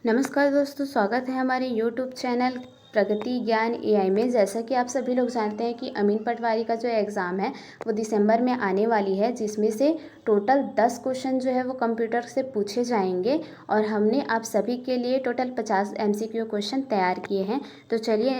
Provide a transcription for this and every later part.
नमस्कार दोस्तों, स्वागत है हमारे यूट्यूब चैनल प्रगति ज्ञान एआई में। जैसा कि आप सभी लोग जानते हैं कि अमीन पटवारी का जो एग्ज़ाम है वो दिसंबर में आने वाली है, जिसमें से टोटल 10 क्वेश्चन जो है वो कंप्यूटर से पूछे जाएंगे और हमने आप सभी के लिए टोटल 50 एमसीक्यू क्वेश्चन तैयार किए हैं। तो चलिए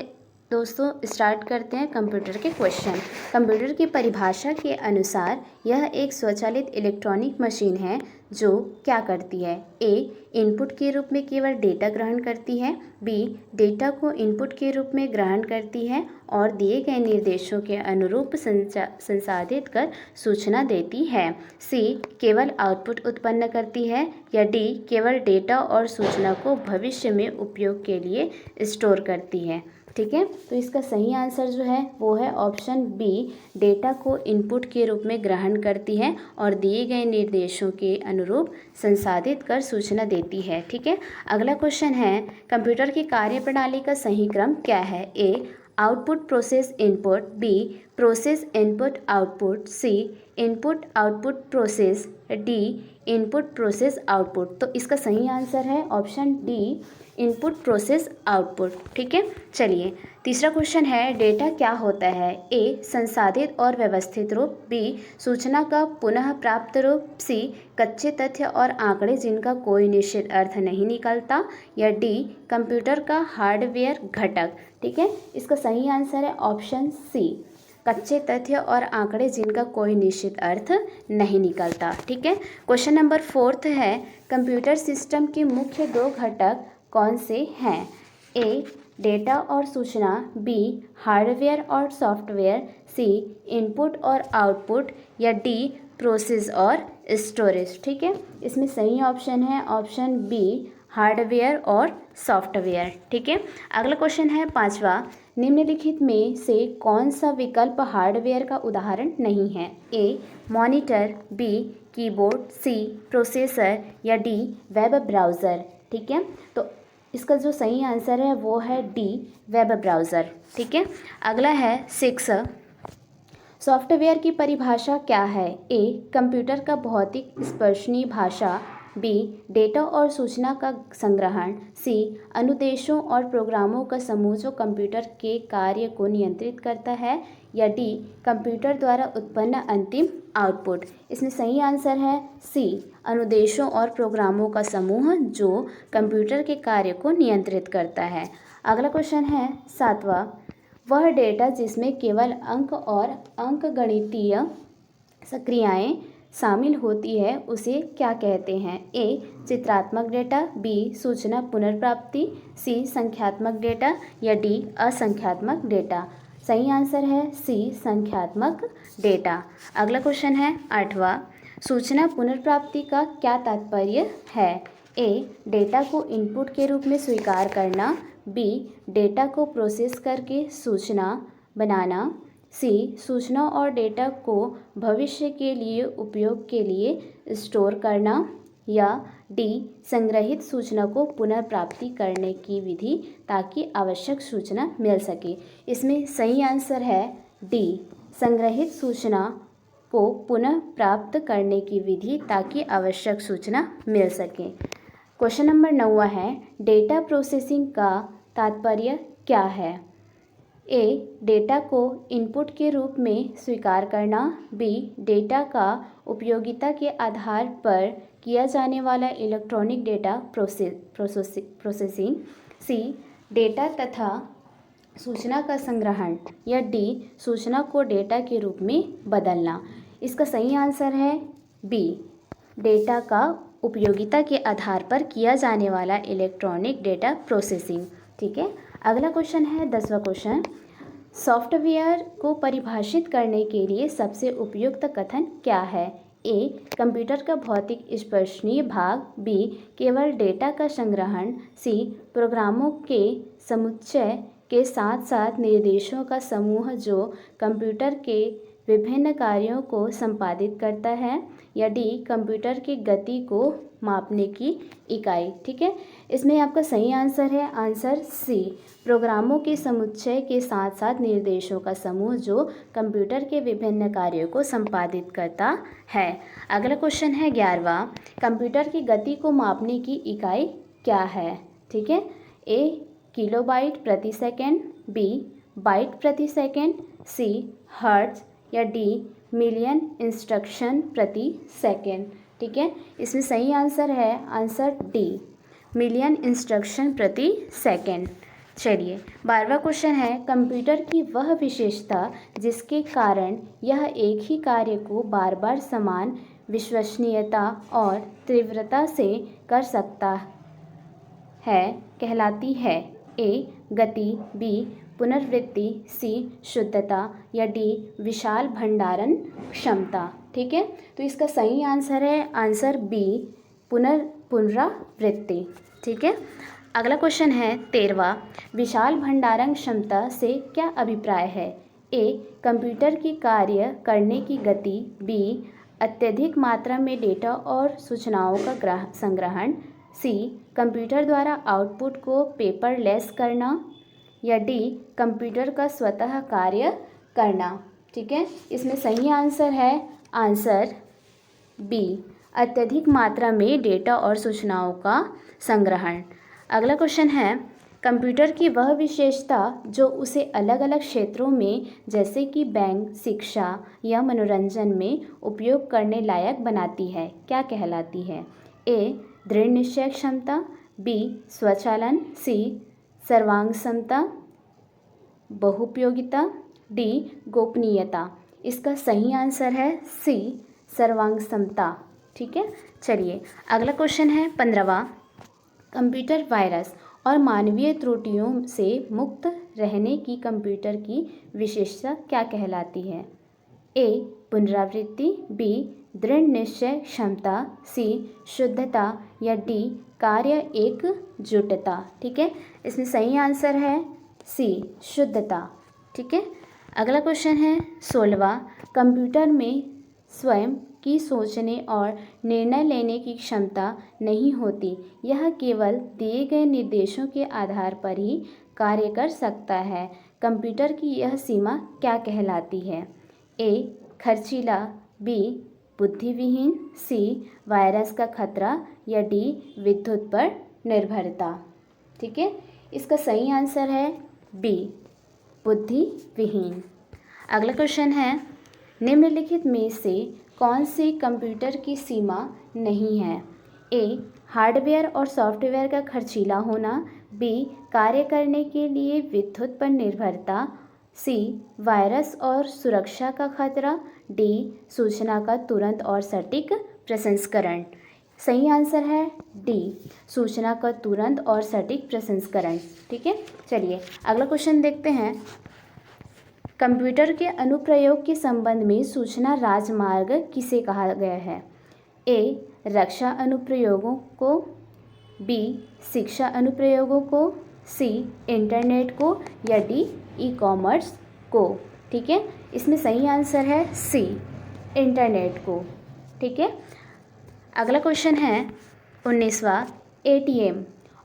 दोस्तों स्टार्ट करते हैं कंप्यूटर के क्वेश्चन। कंप्यूटर की परिभाषा के अनुसार यह एक स्वचालित इलेक्ट्रॉनिक मशीन है जो क्या करती है। ए, इनपुट के रूप में केवल डेटा ग्रहण करती है। बी, डेटा को इनपुट के रूप में ग्रहण करती है और दिए गए निर्देशों के अनुरूप संसाधित कर सूचना देती है। सी, केवल आउटपुट उत्पन्न करती है। या डी, केवल डेटा और सूचना को भविष्य में उपयोग के लिए स्टोर करती है। ठीक है, तो इसका सही आंसर जो है वो है ऑप्शन बी, डेटा को इनपुट के रूप में ग्रहण करती है और दिए गए निर्देशों के अनुरूप संसाधित कर सूचना देती है। ठीक है, अगला क्वेश्चन है कंप्यूटर की कार्यप्रणाली का सही क्रम क्या है। A, output process input. B, process input output. C, input output process. D, input process output. तो इसका सही आंसर है option D, input process output. ठीक है, चलिए तीसरा क्वेश्चन है डेटा क्या होता है। ए, संसाधित और व्यवस्थित रूप। बी, सूचना का पुनः प्राप्त रूप। सी, कच्चे तथ्य और आंकड़े जिनका कोई निश्चित अर्थ नहीं निकलता। या डी, कंप्यूटर का हार्डवेयर घटक। ठीक है, इसका सही आंसर है ऑप्शन सी, कच्चे तथ्य और आंकड़े जिनका कोई निश्चित अर्थ नहीं निकलता। ठीक है, क्वेश्चन नंबर 4 है कंप्यूटर सिस्टम के मुख्य 2 घटक कौन से हैं। ए, डेटा और सूचना। बी, हार्डवेयर और सॉफ्टवेयर। सी, इनपुट और आउटपुट। या डी, प्रोसेस और स्टोरेज। ठीक है, इसमें सही ऑप्शन है ऑप्शन बी, हार्डवेयर और सॉफ्टवेयर। ठीक है, अगला क्वेश्चन है 5वां, निम्नलिखित में से कौन सा विकल्प हार्डवेयर का उदाहरण नहीं है। A, monitor. B, keyboard. C, processor. या डी, वेब ब्राउज़र। ठीक है, तो इसका जो सही आंसर है वो है डी, वेब ब्राउज़र। ठीक है, अगला है 6, सॉफ्टवेयर की परिभाषा क्या है। ए, कंप्यूटर का भौतिक स्पर्शनीय भाषा। बी, डेटा और सूचना का संग्रहण। सी, अनुदेशों और प्रोग्रामों का समूह जो कंप्यूटर के कार्य को नियंत्रित करता है। या डी, कंप्यूटर द्वारा उत्पन्न अंतिम आउटपुट। इसमें सही आंसर है सी, अनुदेशों और प्रोग्रामों का समूह जो कंप्यूटर के कार्य को नियंत्रित करता है। अगला क्वेश्चन है 7वां, वह डेटा जिसमें केवल अंक और अंकगणितीय प्रक्रियाएं शामिल होती है उसे क्या कहते हैं। ए, चित्रात्मक डेटा। बी, सूचना पुनर्प्राप्ति। सी, संख्यात्मक डेटा। या डी, असंख्यात्मक डेटा। सही आंसर है सी, संख्यात्मक डेटा। अगला क्वेश्चन है 8वां, सूचना पुनर्प्राप्ति का क्या तात्पर्य है। ए, डेटा को इनपुट के रूप में स्वीकार करना। बी, डेटा को प्रोसेस करके सूचना बनाना। सी, सूचना और डेटा को भविष्य के लिए उपयोग के लिए स्टोर करना। या डी, संग्रहित सूचना को पुनर्प्राप्ति करने की विधि ताकि आवश्यक सूचना मिल सके। इसमें सही आंसर है डी, संग्रहित सूचना को पुनः प्राप्त करने की विधि ताकि आवश्यक सूचना मिल सके। क्वेश्चन नंबर 9 है डेटा प्रोसेसिंग का तात्पर्य क्या है। ए, डेटा को इनपुट के रूप में स्वीकार करना। बी, डेटा का उपयोगिता के आधार पर किया जाने वाला इलेक्ट्रॉनिक डेटा प्रोसेसिंग। सी, डेटा तथा सूचना का संग्रहण। या डी, सूचना को डेटा के रूप में बदलना। इसका सही आंसर है बी, डेटा का उपयोगिता के आधार पर किया जाने वाला इलेक्ट्रॉनिक डेटा प्रोसेसिंग। ठीक है, अगला क्वेश्चन है 10वां क्वेश्चन, सॉफ्टवेयर को परिभाषित करने के लिए सबसे उपयुक्त कथन क्या है। ए, कंप्यूटर का भौतिक स्पर्शनीय भाग। बी, केवल डेटा का संग्रहण। सी, प्रोग्रामों के समुच्चय के साथ साथ निर्देशों का समूह जो कंप्यूटर के विभिन्न कार्यों को संपादित करता है। या डी, कंप्यूटर की गति को मापने की इकाई। ठीक है, इसमें आपका सही आंसर है आंसर सी, प्रोग्रामों के समुच्चय के साथ साथ निर्देशों का समूह जो कंप्यूटर के विभिन्न कार्यों को संपादित करता है। अगला क्वेश्चन है 11वां, कंप्यूटर की गति को मापने की इकाई क्या है। ठीक है। ए किलोबाइट प्रति सेकेंड, बी बाइट प्रति सेकेंड, सी हर्ट्ज या डी मिलियन इंस्ट्रक्शन प्रति सेकेंड। ठीक है, इसमें सही आंसर है आंसर डी मिलियन इंस्ट्रक्शन प्रति सेकेंड। चलिए 12वां क्वेश्चन है, कंप्यूटर की वह विशेषता जिसके कारण यह एक ही कार्य को बार बार समान विश्वसनीयता और तीव्रता से कर सकता है कहलाती है। ए गति, बी पुनरावृत्ति, सी शुद्धता या डी विशाल भंडारण क्षमता। ठीक है, तो इसका सही आंसर है आंसर बी पुनरावृत्ति। ठीक है, अगला क्वेश्चन है 13वां, विशाल भंडारण क्षमता से क्या अभिप्राय है। ए कंप्यूटर की कार्य करने की गति, बी अत्यधिक मात्रा में डेटा और सूचनाओं का संग्रहण, सी कंप्यूटर द्वारा आउटपुट को पेपरलेस करना या डी कंप्यूटर का स्वतः कार्य करना। ठीक है, इसमें सही आंसर है आंसर बी अत्यधिक मात्रा में डेटा और सूचनाओं का संग्रहण। अगला क्वेश्चन है, कंप्यूटर की वह विशेषता जो उसे अलग अलग क्षेत्रों में जैसे कि बैंक, शिक्षा या मनोरंजन में उपयोग करने लायक बनाती है क्या कहलाती है। ए दृढ़ निश्चय क्षमता, बी स्वचालन, सी सर्वांग क्षमता बहुपयोगिता, डी गोपनीयता। इसका सही आंसर है सी सर्वांग क्षमता। ठीक है, चलिए अगला क्वेश्चन है 15वां, कंप्यूटर वायरस और मानवीय त्रुटियों से मुक्त रहने की कंप्यूटर की विशेषता क्या कहलाती है। ए पुनरावृत्ति, बी दृढ़ निश्चय क्षमता, सी शुद्धता या डी कार्य एकजुटता। ठीक है, इसमें सही आंसर है सी शुद्धता। ठीक है, अगला क्वेश्चन है 16वां, कंप्यूटर में स्वयं की सोचने और निर्णय लेने की क्षमता नहीं होती, यह केवल दिए गए निर्देशों के आधार पर ही कार्य कर सकता है। कंप्यूटर की यह सीमा क्या कहलाती है। ए खर्चीला, बी बुद्धिविहीन, सी वायरस का खतरा या डी विद्युत पर निर्भरता। ठीक है, इसका सही आंसर है बी बुद्धिविहीन। अगला क्वेश्चन है, निम्नलिखित में से कौन सी कंप्यूटर की सीमा नहीं है। ए हार्डवेयर और सॉफ्टवेयर का खर्चीला होना, बी कार्य करने के लिए विद्युत पर निर्भरता, सी वायरस और सुरक्षा का खतरा, डी सूचना का तुरंत और सटीक प्रसंस्करण। सही आंसर है डी सूचना का तुरंत और सटीक प्रसंस्करण। ठीक है, चलिए अगला क्वेश्चन देखते हैं, कंप्यूटर के अनुप्रयोग के संबंध में सूचना राजमार्ग किसे कहा गया है। ए रक्षा अनुप्रयोगों को, बी शिक्षा अनुप्रयोगों को, सी इंटरनेट को या डी ई कॉमर्स को। ठीक है, इसमें सही आंसर है सी इंटरनेट को। ठीक है, अगला क्वेश्चन है 19वां, ATM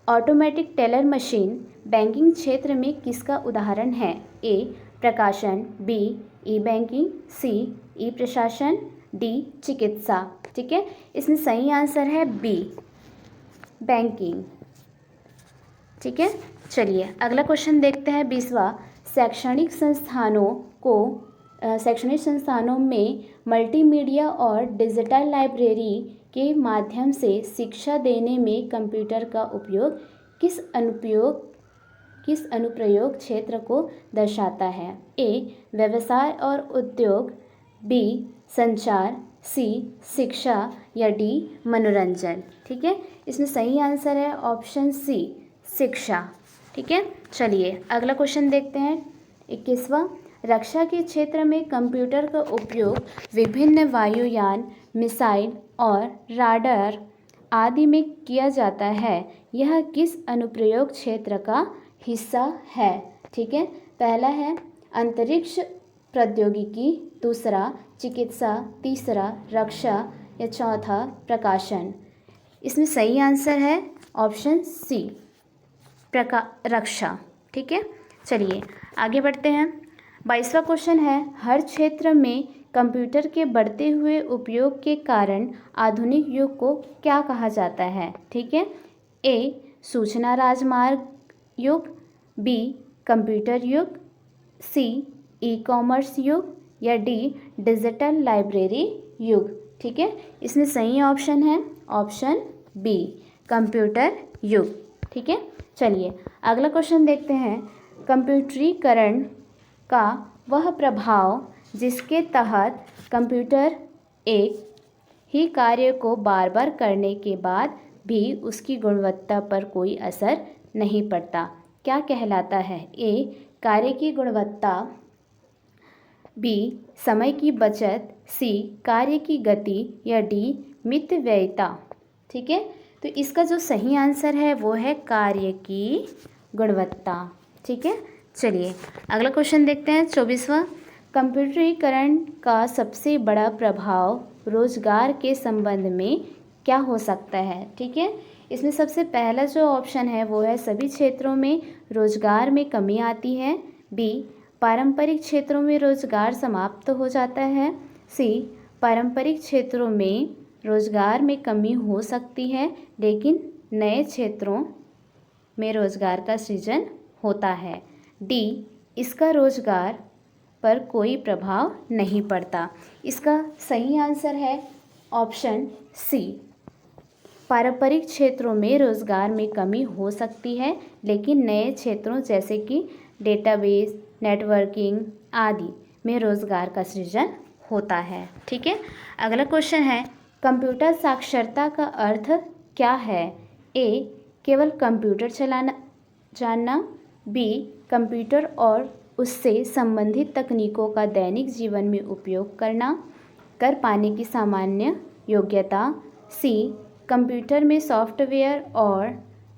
automatic teller machine banking क्षेत्र में किसका उदाहरण है। ए प्रकाशन, बी ई बैंकिंग, सी ई प्रशासन, डी चिकित्सा। ठीक है, इसमें सही आंसर है बी बैंकिंग। ठीक है, चलिए अगला क्वेश्चन देखते हैं 20वां, शैक्षणिक संस्थानों में मल्टीमीडिया और डिजिटल लाइब्रेरी के माध्यम से शिक्षा देने में कंप्यूटर का उपयोग किस अनुप्रयोग क्षेत्र को दर्शाता है। ए व्यवसाय और उद्योग, बी संचार, सी शिक्षा या डी मनोरंजन। ठीक है, इसमें सही आंसर है ऑप्शन सी शिक्षा। ठीक है, चलिए अगला क्वेश्चन देखते हैं 21वां, रक्षा के क्षेत्र में कंप्यूटर का उपयोग विभिन्न वायुयान, मिसाइल और राडार आदि में किया जाता है, यह किस अनुप्रयोग क्षेत्र का हिस्सा है। ठीक है, पहला है अंतरिक्ष प्रौद्योगिकी, दूसरा चिकित्सा, तीसरा रक्षा या चौथा प्रकाशन। इसमें सही आंसर है ऑप्शन सी रक्षा। ठीक है, चलिए आगे बढ़ते हैं 22वां क्वेश्चन है, हर क्षेत्र में कंप्यूटर के बढ़ते हुए उपयोग के कारण आधुनिक युग को क्या कहा जाता है। ठीक है, ए सूचना राजमार्ग युग, बी कंप्यूटर युग, सी ई कॉमर्स युग या डी डिजिटल लाइब्रेरी युग। ठीक है, इसमें सही ऑप्शन है ऑप्शन बी कंप्यूटर युग। ठीक है, चलिए अगला क्वेश्चन देखते हैं। कंप्यूटरीकरण का वह प्रभाव जिसके तहत कंप्यूटर एक ही कार्य को बार बार करने के बाद भी उसकी गुणवत्ता पर कोई असर नहीं पड़ता, क्या कहलाता है? ए कार्य की गुणवत्ता, बी समय की बचत, सी कार्य की गति या डी मितव्ययिता। ठीक है, तो इसका जो सही आंसर है वो है कार्य की गुणवत्ता। ठीक है, चलिए अगला क्वेश्चन देखते हैं 24वां। कंप्यूटरीकरण का सबसे बड़ा प्रभाव रोजगार के संबंध में क्या हो सकता है? ठीक है, इसमें सबसे पहला जो ऑप्शन है वो है सभी क्षेत्रों में रोजगार में कमी आती है, बी पारंपरिक क्षेत्रों में रोजगार समाप्त हो जाता है, सी पारंपरिक क्षेत्रों में रोजगार में कमी हो सकती है लेकिन नए क्षेत्रों में रोजगार का सृजन होता है, डी इसका रोजगार पर कोई प्रभाव नहीं पड़ता। इसका सही आंसर है ऑप्शन सी पारंपरिक क्षेत्रों में रोजगार में कमी हो सकती है लेकिन नए क्षेत्रों जैसे कि डेटाबेस, नेटवर्किंग आदि में रोजगार का सृजन होता है। ठीक है, अगला क्वेश्चन है कंप्यूटर साक्षरता का अर्थ क्या है? ए केवल कंप्यूटर चलाना जानना, बी कंप्यूटर और उससे संबंधित तकनीकों का दैनिक जीवन में उपयोग कर पाने की सामान्य योग्यता, सी कंप्यूटर में सॉफ्टवेयर और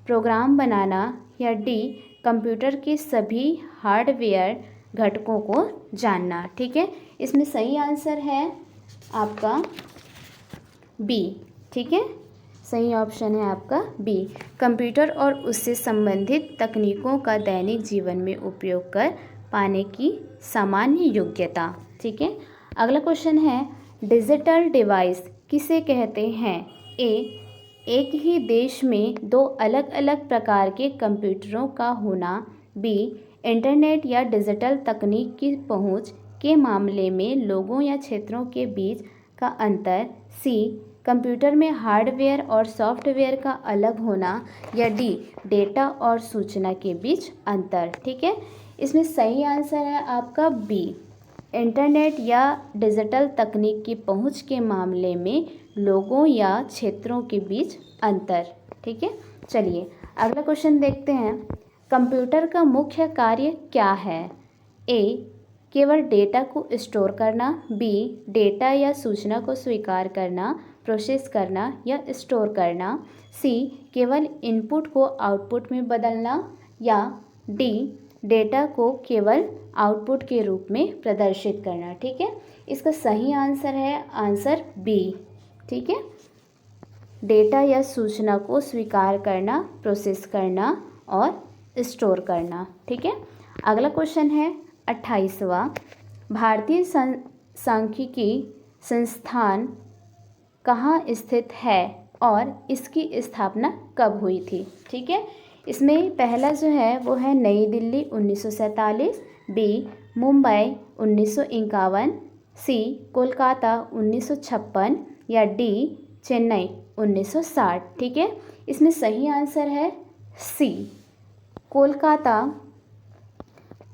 प्रोग्राम बनाना या डी कंप्यूटर के सभी हार्डवेयर घटकों को जानना। ठीक है, इसमें सही आंसर है आपका बी। ठीक है, सही ऑप्शन है आपका बी कंप्यूटर और उससे संबंधित तकनीकों का दैनिक जीवन में उपयोग कर पाने की सामान्य योग्यता। ठीक है, अगला क्वेश्चन है डिजिटल डिवाइस किसे कहते हैं? ए एक ही देश में दो अलग अलग प्रकार के कंप्यूटरों का होना, बी इंटरनेट या डिजिटल तकनीक की पहुंच के मामले में लोगों या क्षेत्रों के बीच का अंतर, सी कंप्यूटर में हार्डवेयर और सॉफ्टवेयर का अलग होना या डी डेटा और सूचना के बीच अंतर। ठीक है, इसमें सही आंसर है आपका बी इंटरनेट या डिजिटल तकनीक की पहुंच के मामले में लोगों या क्षेत्रों के बीच अंतर। ठीक है, चलिए अगला क्वेश्चन देखते हैं। कंप्यूटर का मुख्य कार्य क्या है? ए केवल डेटा को स्टोर करना, बी डेटा या सूचना को स्वीकार करना, प्रोसेस करना या स्टोर करना, सी केवल इनपुट को आउटपुट में बदलना या डी डेटा को केवल आउटपुट के रूप में प्रदर्शित करना। ठीक है, इसका सही आंसर है आंसर बी। ठीक है, डेटा या सूचना को स्वीकार करना, प्रोसेस करना और स्टोर करना। ठीक है, अगला क्वेश्चन है 28वां। भारतीय सांख्यिकी संस्थान कहाँ स्थित है और इसकी स्थापना कब हुई थी? ठीक है, इसमें पहला जो है वो है नई दिल्ली 1947, बी मुंबई 1951, सी कोलकाता 1956 या डी चेन्नई 1960। ठीक है, इसमें सही आंसर है सी कोलकाता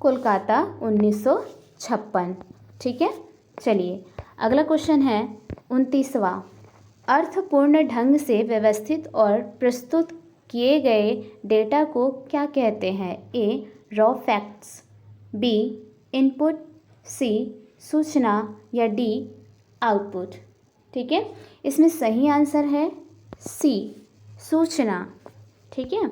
1956। ठीक है, चलिए अगला क्वेश्चन है 29वां। अर्थपूर्ण ढंग से व्यवस्थित और प्रस्तुत किए गए डेटा को क्या कहते हैं? ए रॉ फैक्ट्स, बी इनपुट, सी सूचना या डी आउटपुट। ठीक है, इसमें सही आंसर है सी सूचना। ठीक है,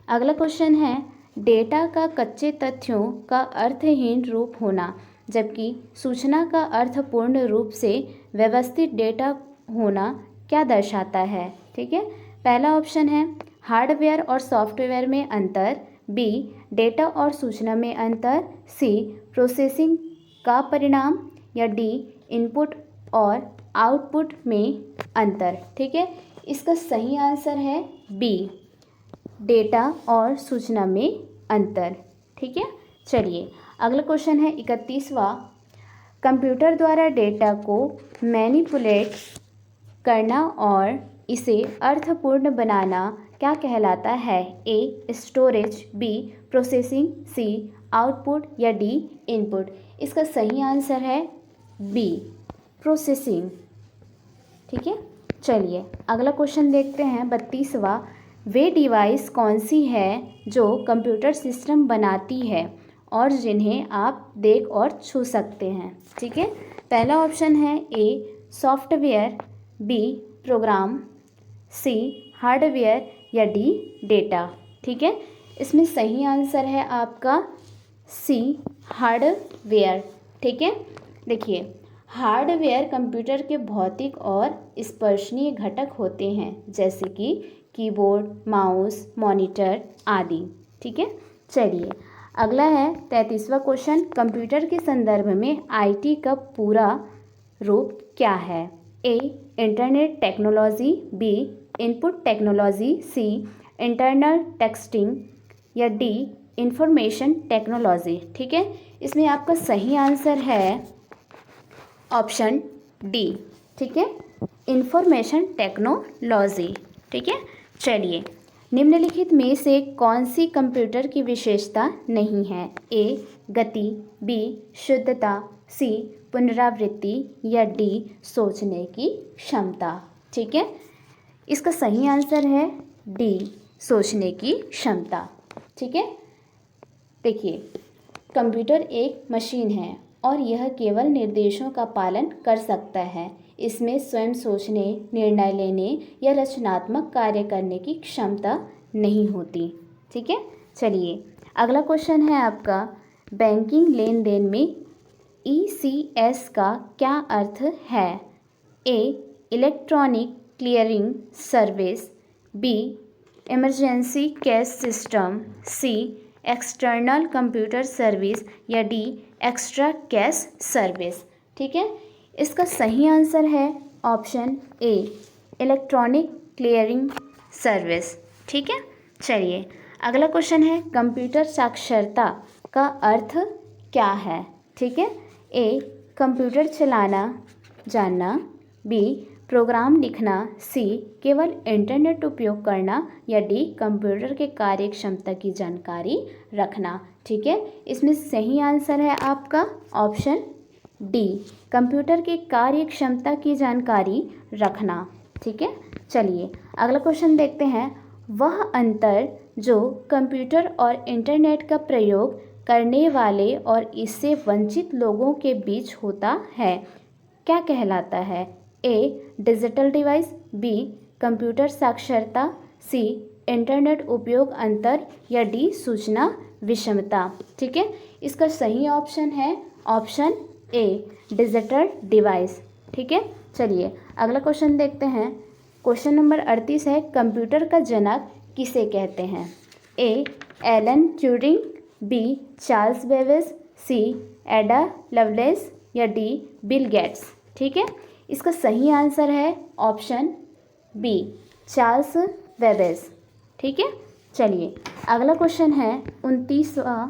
अगला क्वेश्चन है डेटा का कच्चे तथ्यों का अर्थहीन रूप होना जबकि सूचना का अर्थपूर्ण रूप से व्यवस्थित डेटा होना क्या दर्शाता है? ठीक है, पहला ऑप्शन है हार्डवेयर और सॉफ्टवेयर में अंतर, बी डेटा और सूचना में अंतर, सी प्रोसेसिंग का परिणाम या डी इनपुट और आउटपुट में अंतर। ठीक है, इसका सही आंसर है बी डेटा और सूचना में अंतर। ठीक है, चलिए अगला क्वेश्चन है 31वां। कंप्यूटर द्वारा डेटा को मैनिपुलेट करना और इसे अर्थपूर्ण बनाना क्या कहलाता है? A storage, B processing, C output या डी इनपुट। इसका सही आंसर है बी प्रोसेसिंग। ठीक है, चलिए अगला क्वेश्चन देखते हैं 32वां। वे डिवाइस कौन सी है जो कंप्यूटर सिस्टम बनाती है और जिन्हें आप देख और छू सकते हैं? ठीक है, पहला ऑप्शन है A software, B program, C hardware या डी डेटा। ठीक है, इसमें सही आंसर है आपका सी हार्डवेयर। ठीक है, देखिए हार्डवेयर कंप्यूटर के भौतिक और स्पर्शनीय घटक होते हैं, जैसे कि कीबोर्ड, माउस, मॉनिटर आदि। ठीक है, चलिए अगला है 33वां क्वेश्चन। कंप्यूटर के संदर्भ में आईटी का पूरा रूप क्या है? A internet technology, B input technology, C internal texting या डी इंफॉर्मेशन टेक्नोलॉजी। ठीक है, इसमें आपका सही आंसर है ऑप्शन डी। ठीक है, इंफॉर्मेशन टेक्नोलॉजी। ठीक है, चलिए निम्नलिखित में से कौन सी कंप्यूटर की विशेषता नहीं है? ए गति, बी शुद्धता, सी पुनरावृत्ति या डी सोचने की क्षमता। ठीक है, इसका सही आंसर है डी सोचने की क्षमता। ठीक है, देखिए कंप्यूटर एक मशीन है और यह केवल निर्देशों का पालन कर सकता है। इसमें स्वयं सोचने, निर्णय लेने या रचनात्मक कार्य करने की क्षमता नहीं होती। ठीक है, चलिए अगला क्वेश्चन है आपका बैंकिंग लेन देन में ECS का क्या अर्थ है? A electronic clearing service, B emergency cash system, C external computer service या डी एक्स्ट्रा कैश सर्विस। ठीक है, इसका सही आंसर है option A electronic clearing service. ठीक है, चलिए अगला क्वेश्चन है कंप्यूटर साक्षरता का अर्थ क्या है? ठीक है, ए कंप्यूटर चलाना जानना, बी प्रोग्राम लिखना, सी केवल इंटरनेट उपयोग करना या डी कंप्यूटर के कार्य क्षमता की जानकारी रखना। ठीक है, इसमें सही आंसर है आपका ऑप्शन डी कंप्यूटर के कार्य क्षमता की जानकारी रखना। ठीक है, चलिए अगला क्वेश्चन देखते हैं। वह अंतर जो कंप्यूटर और इंटरनेट का प्रयोग करने वाले और इससे वंचित लोगों के बीच होता है क्या कहलाता है? ए डिजिटल डिवाइस, बी कंप्यूटर साक्षरता, सी इंटरनेट उपयोग अंतर या डी सूचना विषमता। ठीक है, इसका सही ऑप्शन है ऑप्शन ए डिजिटल डिवाइस। ठीक है, चलिए अगला क्वेश्चन देखते हैं। क्वेश्चन नंबर 38 है कंप्यूटर का जनक किसे कहते हैं? A Alan Turing, B Charles Babbage, C Ada Lovelace या डी बिल गेट्स। ठीक है, इसका सही आंसर है ऑप्शन बी चार्ल्स बेबेज। ठीक है, चलिए अगला क्वेश्चन है 39वां।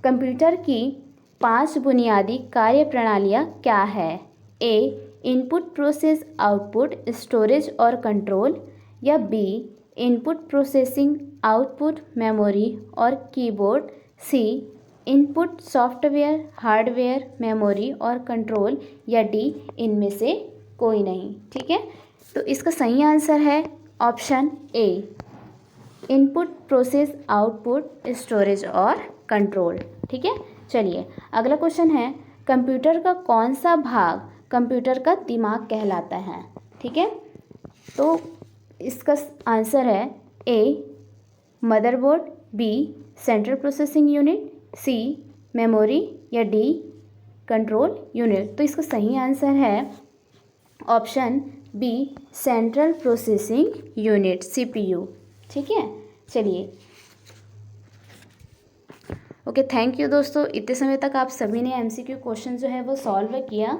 कंप्यूटर की 5 बुनियादी कार्यप्रणालियाँ क्या है? A input process output storage और कंट्रोल या B input processing output memory और keyboard, C input software hardware memory और कंट्रोल या डी इनमें से कोई नहीं। ठीक है, तो इसका सही आंसर है ऑप्शन ए इनपुट प्रोसेस आउटपुट स्टोरेज और कंट्रोल। ठीक है, चलिए अगला क्वेश्चन है कंप्यूटर का कौन सा भाग कंप्यूटर का दिमाग कहलाता है? ठीक है, तो इसका आंसर है A motherboard, B central processing unit, C memory या डी कंट्रोल यूनिट। तो इसका सही आंसर है option B central processing unit CPU। ठीक है, चलिए ओके, थैंक यू दोस्तों। इतने समय तक आप सभी ने MCQ क्वेश्चन जो है वो सॉल्व किया।